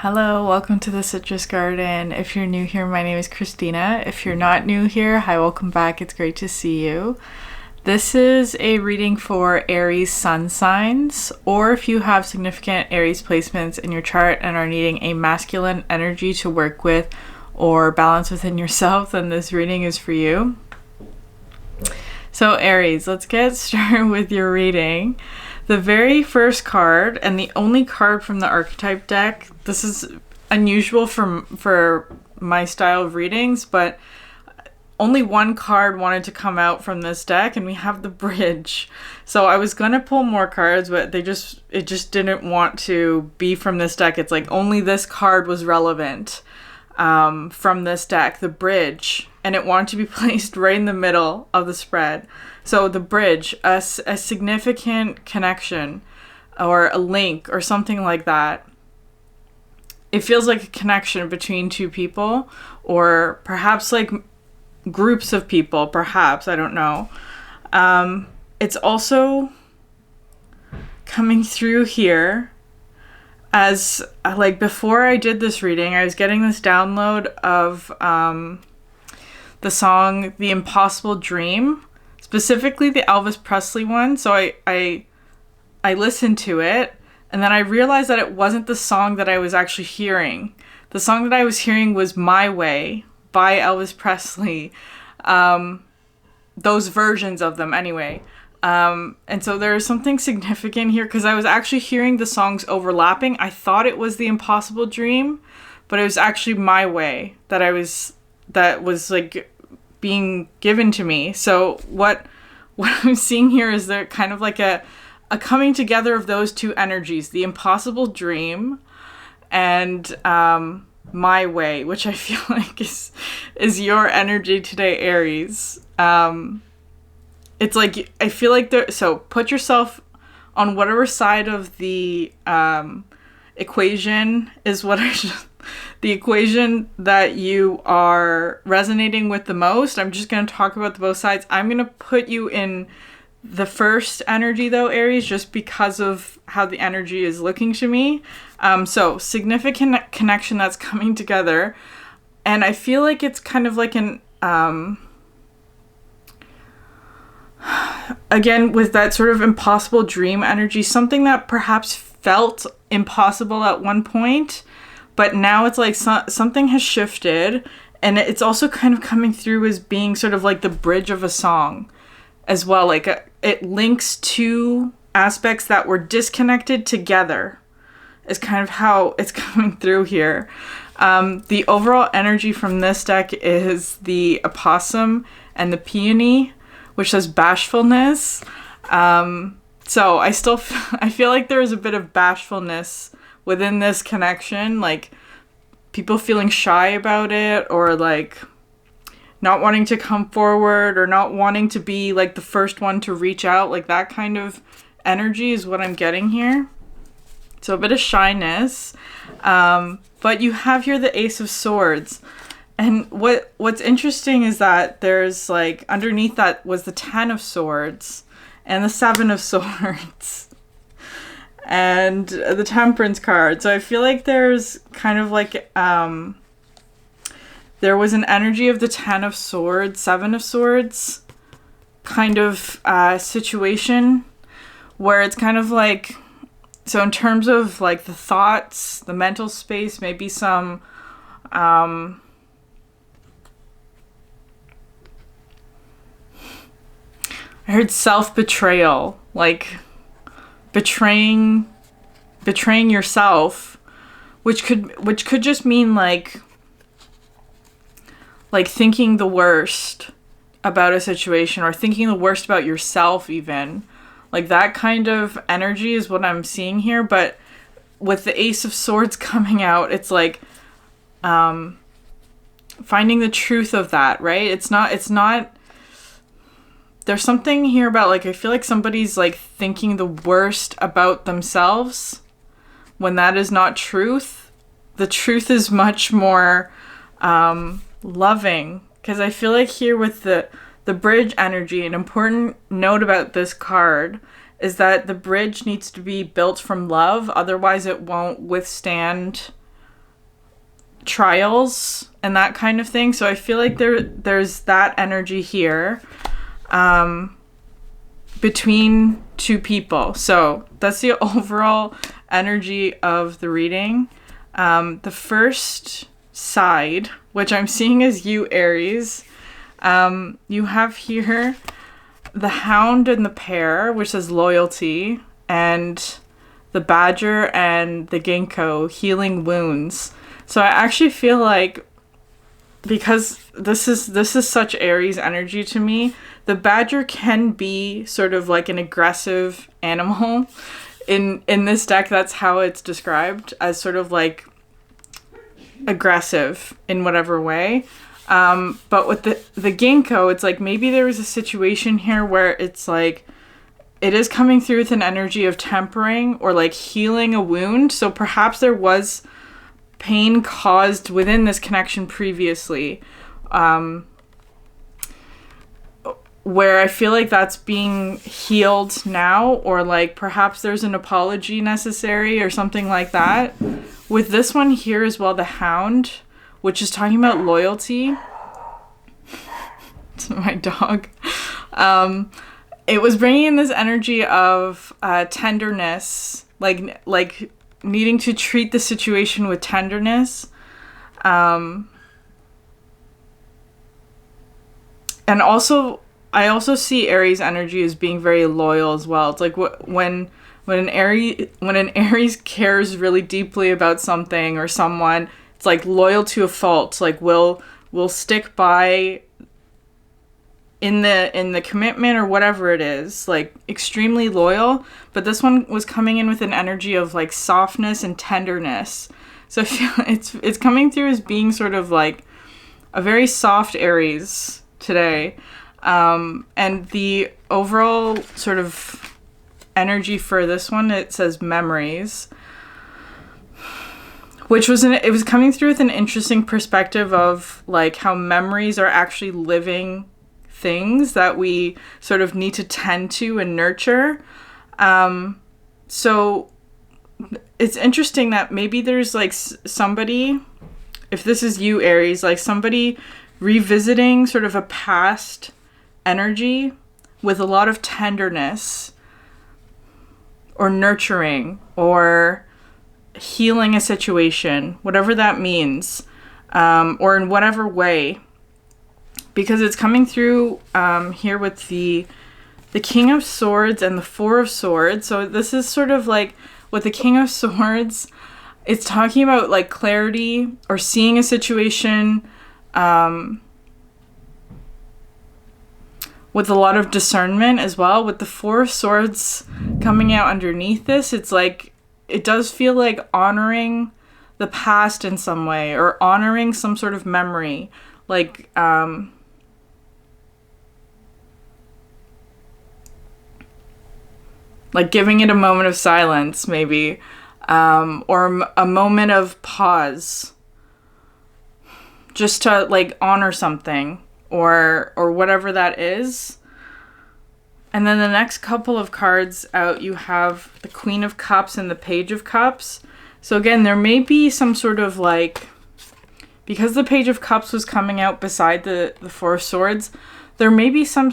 Hello, welcome to the Citrus Garden. If you're new here, my name is Christina. If you're not new here, hi, welcome back. It's great to see you. This is a reading for Aries sun signs, or if you have significant Aries placements in your chart and are needing a masculine energy to work with or balance within yourself, then this reading is for you. So Aries, let's get started with your reading. The very first card, and the only card from the archetype deck, this is unusual for my style of readings, but only one card wanted to come out from this deck, and we have the bridge. So I was going to pull more cards, but it just didn't want to be from this deck. It's like only this card was relevant from this deck, the bridge, and it wanted to be placed right in the middle of the spread. So the bridge, a significant connection or a link or something like that. It feels like a connection between two people, or perhaps like groups of people, perhaps, I don't know. It's also coming through here as like before I did this reading, I was getting this download of the song The Impossible Dream, specifically the Elvis Presley one. So I listened to it, and then I realized that it wasn't the song that I was actually hearing. The song that I was hearing was My Way by Elvis Presley. Those versions of them anyway. And so there's something significant here because I was actually hearing the songs overlapping. I thought it was The Impossible Dream, but it was actually My Way that was like being given to me. So what I'm seeing here is there kind of like a coming together of those two energies, the impossible dream and My Way, which I feel like is your energy today, Aries. It's like, I feel like so put yourself on whatever side of the equation is the equation that you are resonating with the most. I'm just going to talk about both sides. I'm going to put you in the first energy though, Aries, just because of how the energy is looking to me. So significant connection that's coming together. And I feel like it's kind of like an, again, with that sort of impossible dream energy, something that perhaps felt impossible at one point, but now it's like something has shifted, and it's also kind of coming through as being sort of like the bridge of a song as well. Like it links two aspects that were disconnected together is kind of how it's coming through here. The overall energy from this deck is the opossum and the peony, which says bashfulness. So I feel like there is a bit of bashfulness within this connection, like people feeling shy about it, or like not wanting to come forward, or not wanting to be like the first one to reach out. Like that kind of energy is what I'm getting here. So a bit of shyness. But you have here the Ace of Swords. And what's interesting is that there's like underneath that was the 10 of Swords and the 7 of Swords and the Temperance card. So I feel like there's kind of like there was an energy of the 10 of Swords, 7 of Swords kind of situation where it's kind of like, so in terms of like the thoughts, the mental space, maybe some I heard self-betrayal, like betraying yourself, which could just mean like thinking the worst about a situation, or thinking the worst about yourself even. Like that kind of energy is what I'm seeing here. But with the Ace of Swords coming out, it's like finding the truth of that, right? It's not there's something here about like, I feel like somebody's like thinking the worst about themselves when that is not truth. The truth is much more loving, because I feel like here with the bridge energy, an important note about this card is that the bridge needs to be built from love, otherwise it won't withstand trials and that kind of thing. So I feel like there's that energy here between two people. So that's the overall energy of the reading. The first side, which I'm seeing as you, Aries, you have here the Hound and the Pear, which says loyalty, and the Badger and the Ginkgo, healing wounds. So I actually feel like, because this is such Aries energy to me, the Badger can be sort of like an aggressive animal. In this deck, that's how it's described, as sort of like aggressive in whatever way. But with the Ginkgo, it's like maybe there was a situation here where it's like it is coming through with an energy of tempering or like healing a wound. So perhaps there was pain caused within this connection previously, where I feel like that's being healed now, or like perhaps there's an apology necessary or something like that. With this one here as well, the Hound, which is talking about loyalty to my dog. It was bringing in this energy of tenderness, like needing to treat the situation with tenderness. And also, I also see Aries energy as being very loyal as well. It's like when an Aries cares really deeply about something or someone, it's like loyal to a fault. Like will stick by in the commitment or whatever it is, like extremely loyal. But this one was coming in with an energy of like softness and tenderness. So I feel it's coming through as being sort of like a very soft Aries today. And the overall sort of energy for this one, it says memories, which was it was coming through with an interesting perspective of like how memories are actually living things that we sort of need to tend to and nurture. So it's interesting that maybe there's like somebody, if this is you, Aries, like somebody revisiting sort of a past energy with a lot of tenderness or nurturing or healing a situation, whatever that means, or in whatever way, because it's coming through here with the King of Swords and the Four of Swords. So this is sort of like with the King of Swords, it's talking about like clarity or seeing a situation with a lot of discernment as well. With the Four of Swords coming out underneath this, it's like it does feel like honoring the past in some way, or honoring some sort of memory, like giving it a moment of silence, maybe, or a moment of pause, just to like honor something, or whatever that is. And then the next couple of cards out, you have the Queen of Cups and the Page of Cups. So again, there may be some sort of like, because the Page of Cups was coming out beside the Four of Swords, there may be some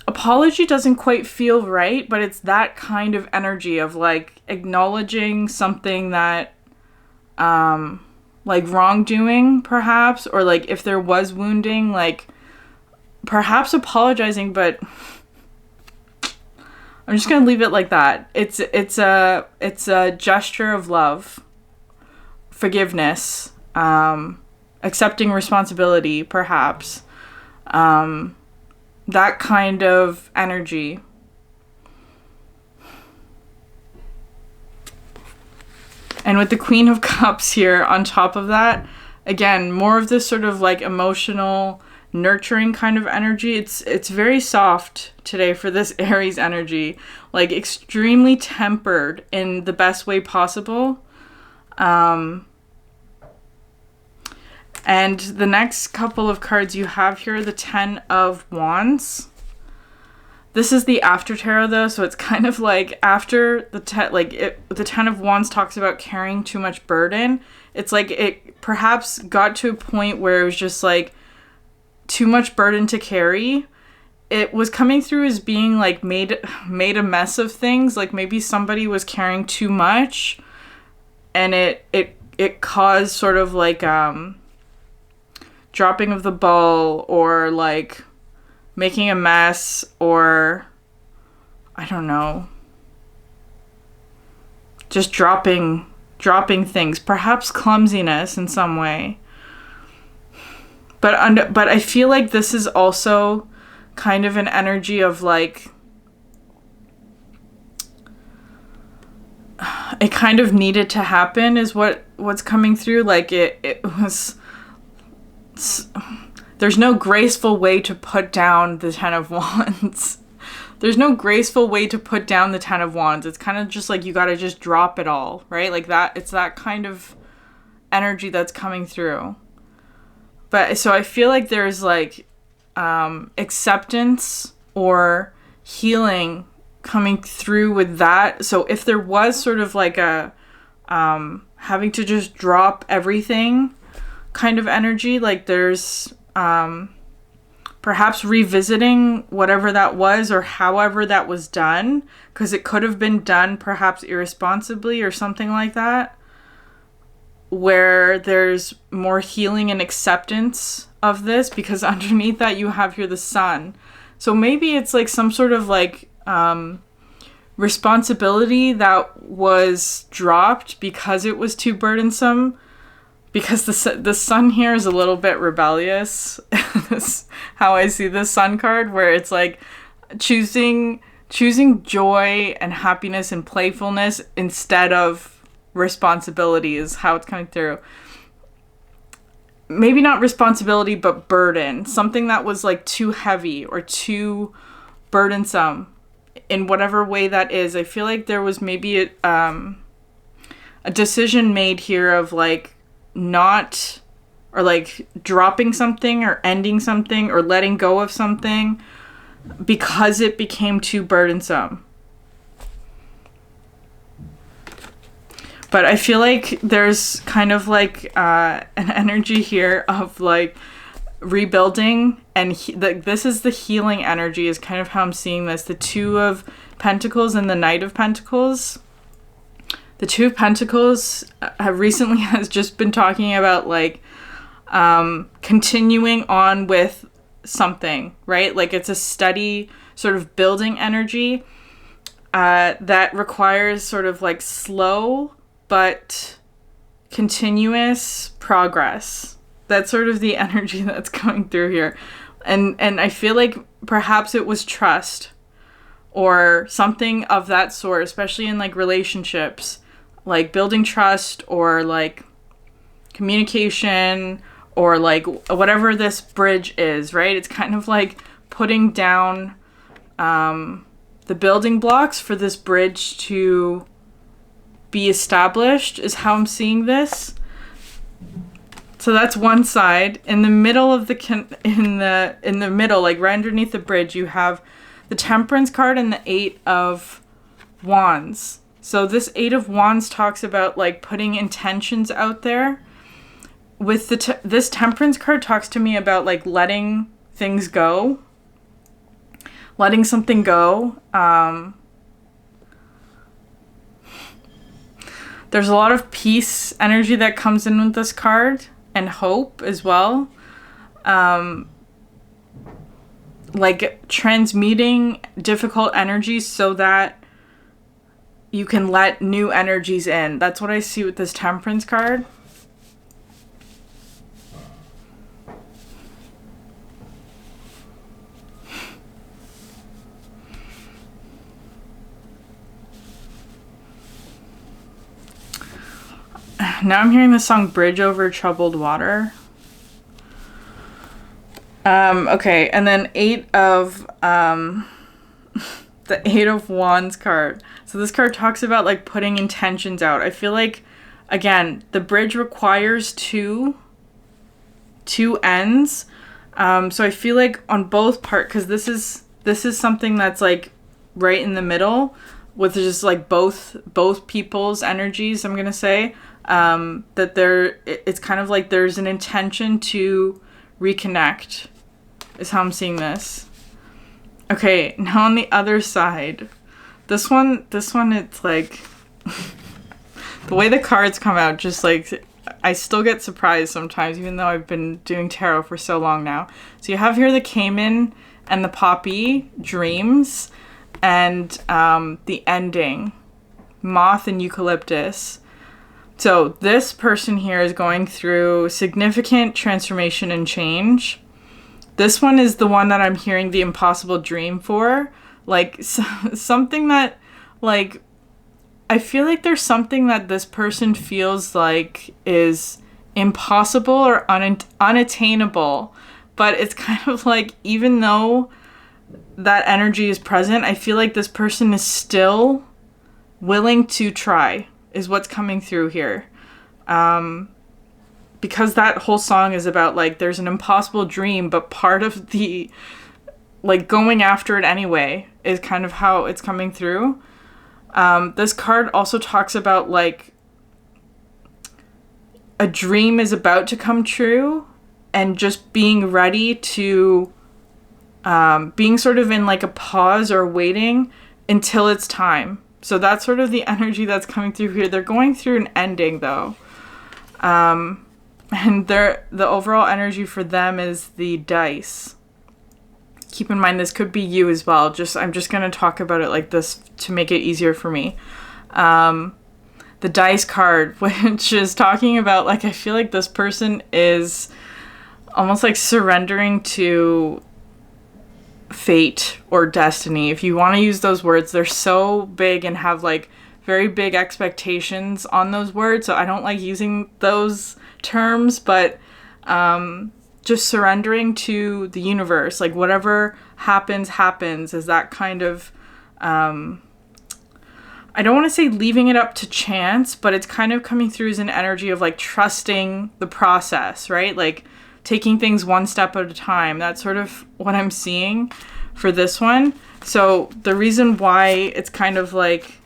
apology doesn't quite feel right, but it's that kind of energy of like acknowledging something that like wrongdoing perhaps, or like if there was wounding, like perhaps apologizing. But I'm just gonna leave it like that. It's a gesture of love, forgiveness, accepting responsibility, perhaps, that kind of energy. And with the Queen of Cups here on top of that, again, more of this sort of like emotional, nurturing kind of energy. It's very soft today for this Aries energy, like extremely tempered in the best way possible. And the next couple of cards you have here, the Ten of Wands. This is the after tarot though, so it's kind of like after the the Ten of Wands talks about carrying too much burden. It's like it perhaps got to a point where it was just like too much burden to carry. It was coming through as being like made a mess of things. Like maybe somebody was carrying too much, and it caused sort of like dropping of the ball, or like making a mess, or I don't know, just dropping things, perhaps clumsiness in some way. But I feel like this is also kind of an energy of like it kind of needed to happen is what's coming through. Like it was, there's no graceful way to put down the Ten of Wands. There's no graceful way to put down the Ten of Wands. It's kind of just like you got to just drop it all, right? Like that, it's that kind of energy that's coming through. But so I feel like there's like acceptance or healing coming through with that. So if there was sort of like a having to just drop everything kind of energy, like there's perhaps revisiting whatever that was or however that was done, because it could have been done perhaps irresponsibly or something like that, where there's more healing and acceptance of this, because underneath that you have here the Sun. So maybe it's like some sort of like responsibility that was dropped because it was too burdensome, because the Sun here is a little bit rebellious. That's how I see the Sun card, where it's like choosing joy and happiness and playfulness instead of responsibility is how it's coming through. Maybe not responsibility, but burden. Something that was like too heavy or too burdensome in whatever way that is. I feel like there was maybe a decision made here of like not, or like dropping something or ending something or letting go of something because it became too burdensome. But I feel like there's kind of like an energy here of like rebuilding, and this is the healing energy is kind of how I'm seeing this. The Two of Pentacles and the Knight of Pentacles. The Two of Pentacles recently has just been talking about like continuing on with something, right? Like it's a steady sort of building energy that requires sort of like slow but continuous progress. That's sort of the energy that's coming through here. And I feel like perhaps it was trust or something of that sort, especially in like relationships, like building trust or like communication or like whatever this bridge is, right? It's kind of like putting down the building blocks for this bridge to be established is how I'm seeing this. So that's one side. In the middle of in the middle, like right underneath the bridge, you have the Temperance card and the Eight of Wands. So this Eight of Wands talks about like putting intentions out there. With this Temperance card talks to me about like letting things go, letting something go. There's a lot of peace energy that comes in with this card, and hope as well. Like transmuting difficult energies so that you can let new energies in. That's what I see with this Temperance card. Now I'm hearing the song Bridge Over Troubled Water. Okay, and then the Eight of Wands card. So this card talks about like putting intentions out. I feel like, again, the bridge requires two ends. So I feel like on both parts, because this this is something that's like right in the middle with just like both people's energies, I'm gonna say. That it's kind of like there's an intention to reconnect, is how I'm seeing this. Okay, now on the other side, this one, it's like, the way the cards come out, just like, I still get surprised sometimes, even though I've been doing tarot for so long now. So you have here the Cayman and the Poppy, dreams, and the ending, moth and eucalyptus. So this person here is going through significant transformation and change. This one is the one that I'm hearing the impossible dream for. Like, something that, like, I feel like there's something that this person feels like is impossible or unattainable. But it's kind of like, even though that energy is present, I feel like this person is still willing to try, is what's coming through here. Because that whole song is about, like, there's an impossible dream, but part of the, like, going after it anyway is kind of how it's coming through. This card also talks about, like, a dream is about to come true, and just being ready to, being sort of in, like, a pause or waiting until it's time. So that's sort of the energy that's coming through here. They're going through an ending, though. And the overall energy for them is the dice. Keep in mind, this could be you as well. I'm just going to talk about it like this to make it easier for me. The dice card, which is talking about, like, I feel like this person is almost like surrendering to fate or destiny, if you want to use those words. They're so big and have, like, very big expectations on those words, so I don't like using those terms, but just surrendering to the universe, like, whatever happens, is that kind of, I don't want to say leaving it up to chance, but it's kind of coming through as an energy of, like, trusting the process, right? Like, taking things one step at a time. That's sort of what I'm seeing for this one. So the reason why it's kind of like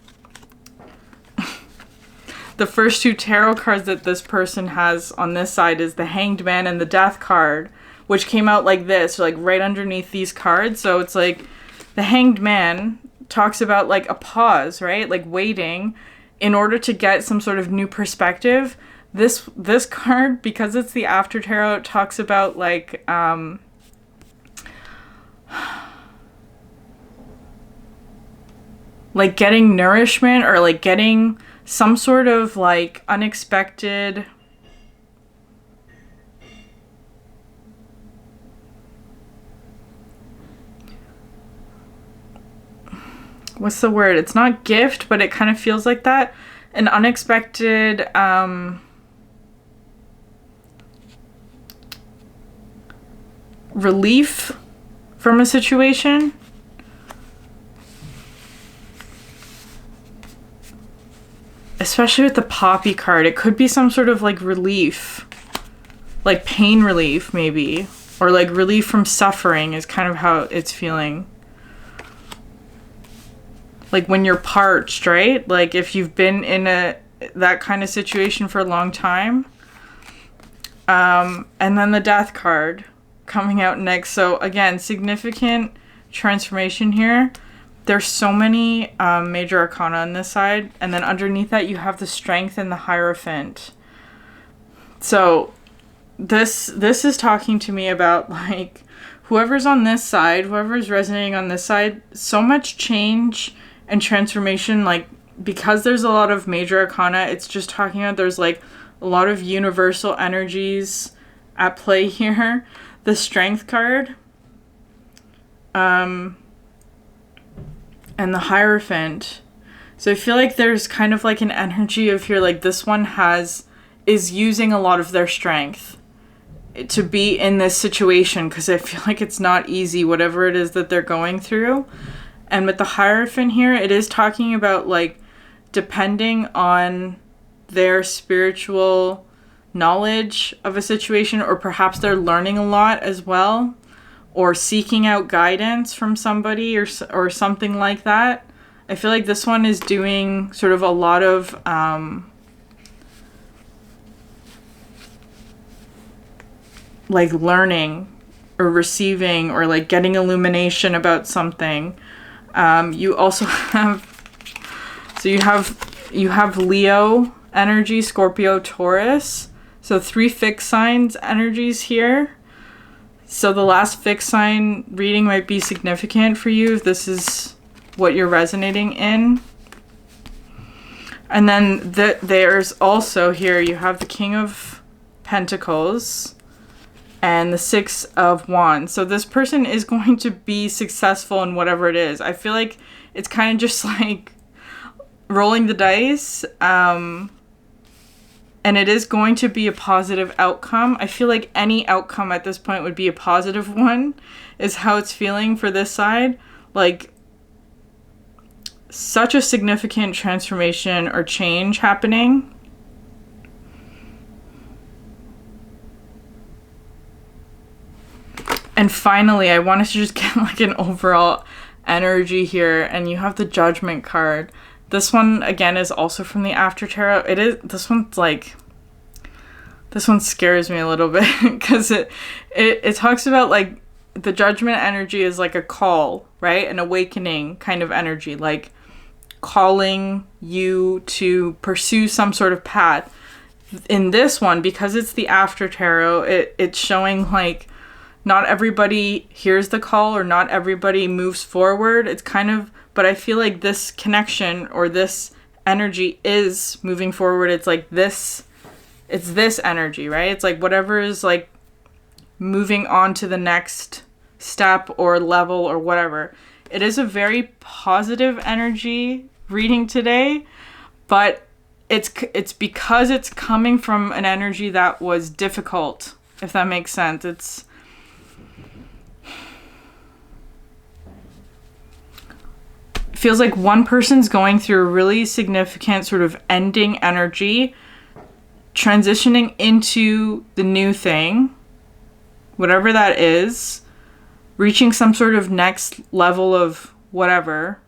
the first two tarot cards that this person has on this side is the Hanged Man and the Death card, which came out like this, like right underneath these cards. So it's like the Hanged Man talks about, like, a pause, right? Like, waiting in order to get some sort of new perspective. This card, because it's the After Tarot, it talks about, like, like getting nourishment, or like getting some sort of, like, unexpected, what's the word? It's not gift, but it kind of feels like that. An unexpected, relief from a situation. Especially with the Poppy card, it could be some sort of, like, relief, like pain relief maybe, or like relief from suffering is kind of how it's feeling. Like when you're parched, right? Like if you've been in that kind of situation for a long time. And then the Death card coming out next. So again, significant transformation here. There's so many major arcana on this side. And then underneath that you have the Strength and the Hierophant. So this is talking to me about, like, whoever's on this side, whoever's resonating on this side, so much change and transformation, like, because there's a lot of major arcana, it's just talking about there's, like, a lot of universal energies at play here. The Strength card, and the Hierophant. So I feel like there's kind of like an energy of here, like this one is using a lot of their strength to be in this situation, because I feel like it's not easy, whatever it is that they're going through. And with the Hierophant here, it is talking about, like, depending on their spiritual knowledge of a situation, or perhaps they're learning a lot as well, or seeking out guidance from somebody or something like that. I feel like this one is doing sort of a lot of like learning or receiving or like getting illumination about something. You also have, so you have Leo energy, Scorpio, Taurus. So 3 fixed signs energies here. So the last fixed sign reading might be significant for you if this is what you're resonating in. And then there's also here, you have the King of Pentacles and the 6 of Wands. So this person is going to be successful in whatever it is. I feel like it's kind of just like rolling the dice. And it is going to be a positive outcome. I feel like any outcome at this point would be a positive one, is how it's feeling for this side. Like, such a significant transformation or change happening. And finally, I wanted to just get like an overall energy here, and you have the Judgment card. This one, again, is also from the After Tarot. This one scares me a little bit because it talks about like the Judgment energy is like a call, right? An awakening kind of energy, like calling you to pursue some sort of path. In this one, because it's the After Tarot, it's showing like not everybody hears the call or not everybody moves forward. It's kind of, but I feel like this connection or this energy is moving forward. It's like this, it's this energy, right? It's like whatever is like moving on to the next step or level or whatever. It is a very positive energy reading today, but it's because it's coming from an energy that was difficult, if that makes sense. It feels like one person's going through a really significant sort of ending energy, transitioning into the new thing, whatever that is, reaching some sort of next level of whatever.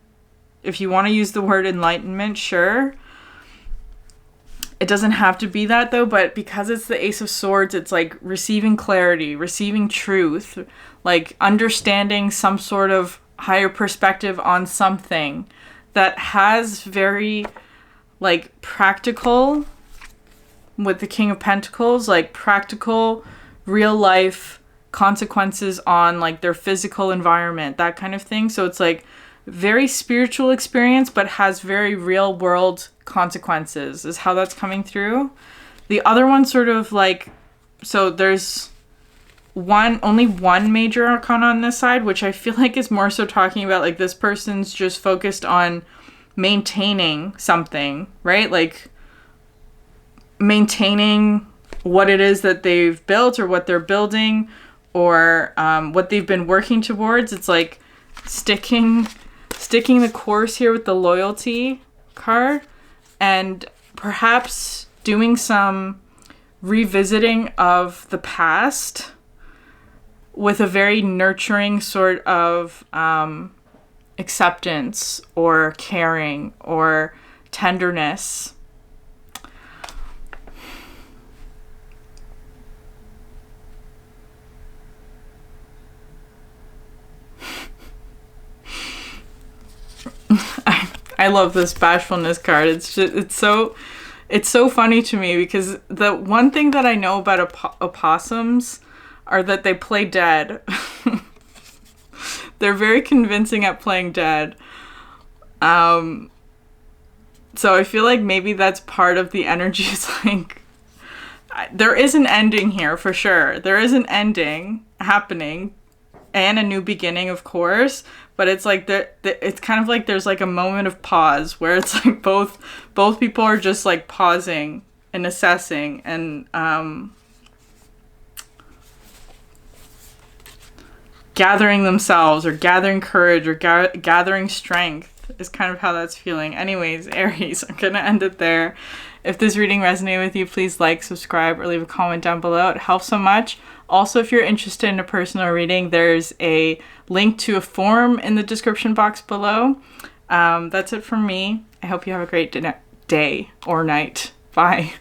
If you want to use the word enlightenment, sure. It doesn't have to be that though, but because it's the Ace of Swords, it's like receiving clarity, receiving truth, like understanding some sort of higher perspective on something that has very like practical, with the King of Pentacles, like practical real life consequences on like their physical environment, that kind of thing. So it's like very spiritual experience, but has very real world consequences, is how that's coming through. The other one sort of like, so there's only one major arcana on this side, which I feel like is more so talking about like this person's just focused on maintaining something, right? Like maintaining what it is that they've built or what they're building or what they've been working towards. It's like sticking the course here with the Loyalty card, and perhaps doing some revisiting of the past with a very nurturing sort of acceptance or caring or tenderness. I love this bashfulness card. It's so funny to me because the one thing that I know about opossums are that they play dead. They're very convincing at playing dead. So I feel like maybe that's part of the energy. Is like there is an ending here for sure. There is an ending happening and a new beginning, of course. But it's like it's kind of like there's like a moment of pause where it's like both people are just like pausing and assessing and gathering themselves or gathering courage or gathering strength is kind of how that's feeling. Anyways, Aries, I'm gonna end it there. If this reading resonated with you, please like, subscribe, or leave a comment down below. It helps so much. Also, if you're interested in a personal reading, there's a link to a form in the description box below. That's it from me. I hope you have a great day or night. Bye.